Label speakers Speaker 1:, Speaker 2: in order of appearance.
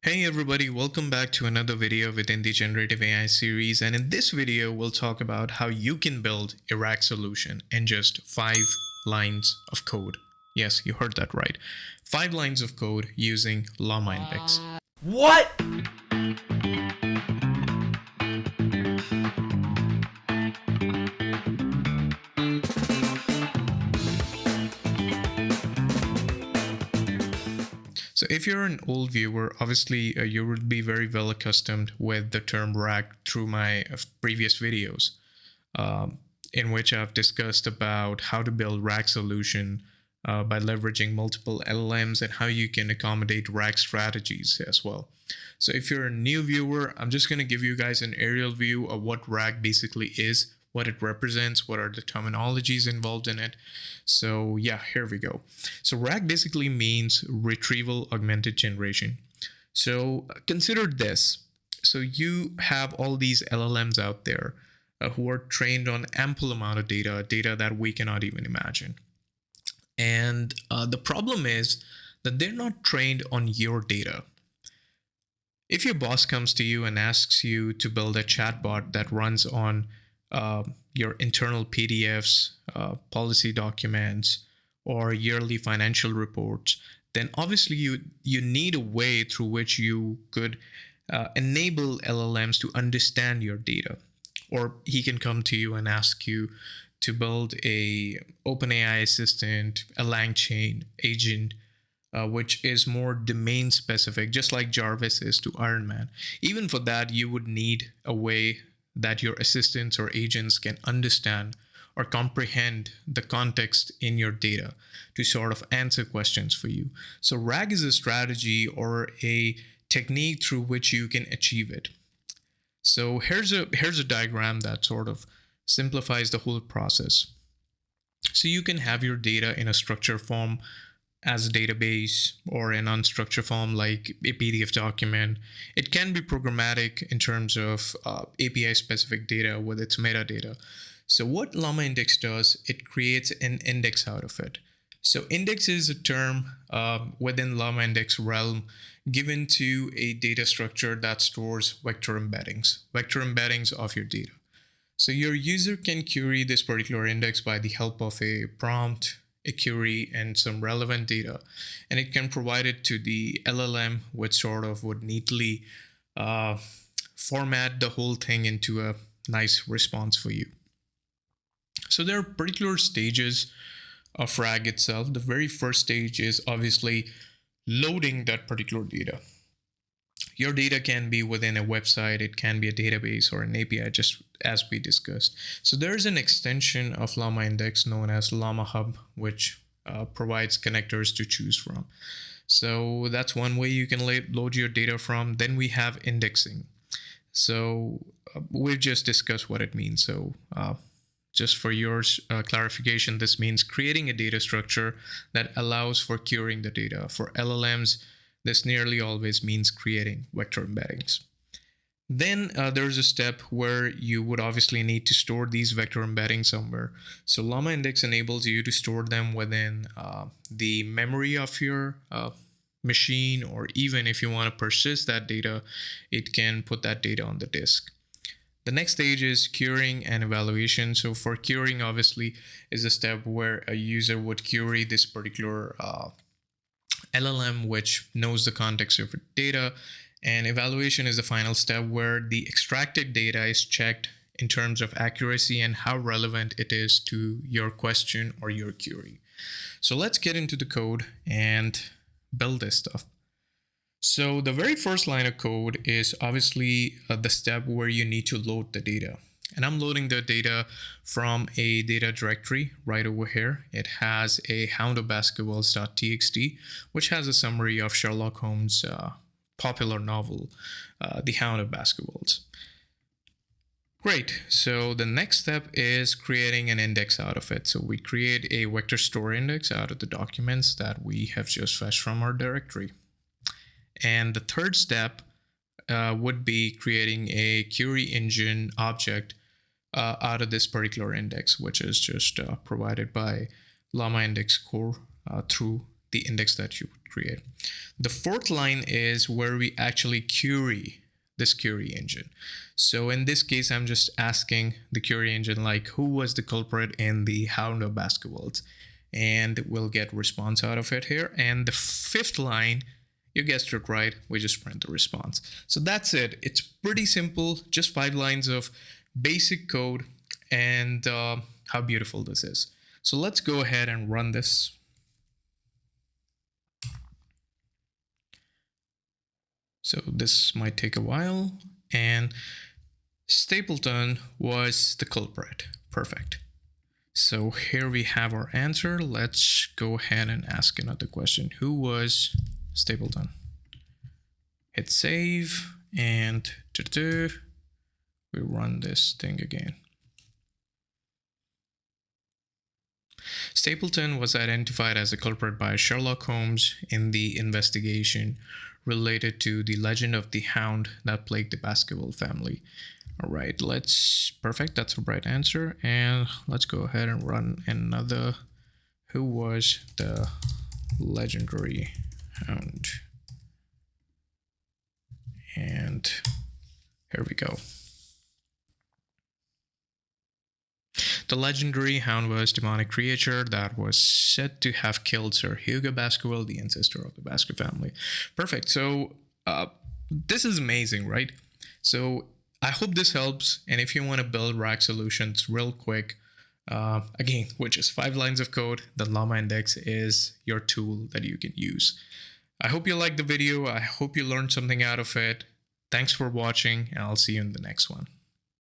Speaker 1: Hey everybody, welcome back to another video within the Generative AI series. And in this video, we'll talk about how you can build a RAG solution in just 5 lines of code. Yes, you heard that right. 5 lines of code using LlamaIndex.
Speaker 2: What?
Speaker 1: So if you're an old viewer, obviously you would be very well accustomed with the term RAG through my previous videos, in which I've discussed about how to build RAG solution by leveraging multiple LLMs and how you can accommodate RAG strategies as well. So if you're a new viewer, I'm just going to give you guys an aerial view of what RAG basically is, what it represents, what are the terminologies involved in it. So yeah, here we go. So RAG basically means retrieval augmented generation. So consider this. So you have all these LLMs out there who are trained on ample amount of data that we cannot even imagine. And the problem is that they're not trained on your data. If your boss comes to you and asks you to build a chatbot that runs on your internal PDFs, policy documents, or yearly financial reports, then obviously you need a way through which you could enable LLMs to understand your data. Or he can come to you and ask you to build a OpenAI assistant, a LangChain agent, which is more domain specific, just like Jarvis is to Iron Man. Even for that, you would need a way that your assistants or agents can understand or comprehend the context in your data to sort of answer questions for you. So RAG is a strategy or a technique through which you can achieve it. So here's a diagram that sort of simplifies the whole process. So you can have your data in a structured form as a database or an unstructured form like a PDF document. It can be programmatic in terms of API specific data with its metadata. So what LlamaIndex does, it creates an index out of it. So index is a term within LlamaIndex realm given to a data structure that stores vector embeddings of your data. So your user can query this particular index by the help of a prompt, a query, and some relevant data. And it can provide it to the LLM, which sort of would neatly format the whole thing into a nice response for you. So there are particular stages of RAG itself. The very first stage is obviously loading that particular data. Your data can be within a website, it can be a database or an API, just as we discussed. So there's an extension of LlamaIndex known as Llama Hub, which provides connectors to choose from. So that's one way you can load your data from. Then we have indexing. So we've just discussed what it means. So just for your clarification, this means creating a data structure that allows for querying the data. For LLMs, this nearly always means creating vector embeddings. Then there's a step where you would obviously need to store these vector embeddings somewhere. So LlamaIndex enables you to store them within the memory of your machine, or even if you want to persist that data, it can put that data on the disk. The next stage is querying and evaluation. So for querying, obviously, is a step where a user would query this particular LLM, which knows the context of data. And evaluation is the final step where the extracted data is checked in terms of accuracy and how relevant it is to your question or your query. So let's get into the code and build this stuff. So the very first line of code is obviously the step where you need to load the data. And I'm loading the data from a data directory right over here. It has a hound of basketballs.txt, which has a summary of Sherlock Holmes' popular novel, The Hound of Basketballs. Great. So the next step is creating an index out of it. So we create a vector store index out of the documents that we have just fetched from our directory. And the third step would be creating a query engine object out of this particular index, which is just provided by LlamaIndex core through the index that you would create. The fourth line is where we actually query this query engine. So in this case, I'm just asking the query engine, like, who was the culprit in the hound of Baskervilles? And we'll get response out of it here. And the fifth line, you guessed it right, we just print the response. So that's it. It's pretty simple, just 5 lines of basic code, and how beautiful this is. So let's go ahead and run this. So this might take a while, and Stapleton was the culprit. Perfect. So here we have our answer. Let's go ahead and ask another question. Who was Stapleton? Hit save, and we run this thing again. Stapleton was identified as a culprit by Sherlock Holmes in the investigation related to the legend of the hound that plagued the Baskerville family. All right, perfect, that's the right answer. And let's go ahead and run another. Who was the legendary hound? And here we go. The legendary hound was a demonic creature that was said to have killed Sir Hugo Baskerville, the ancestor of the Baskerville family. Perfect. So this is amazing, right? So I hope this helps. And if you want to build RAG solutions real quick, again, with just 5 lines of code, the LlamaIndex is your tool that you can use. I hope you liked the video. I hope you learned something out of it. Thanks for watching, and I'll see you in the next one.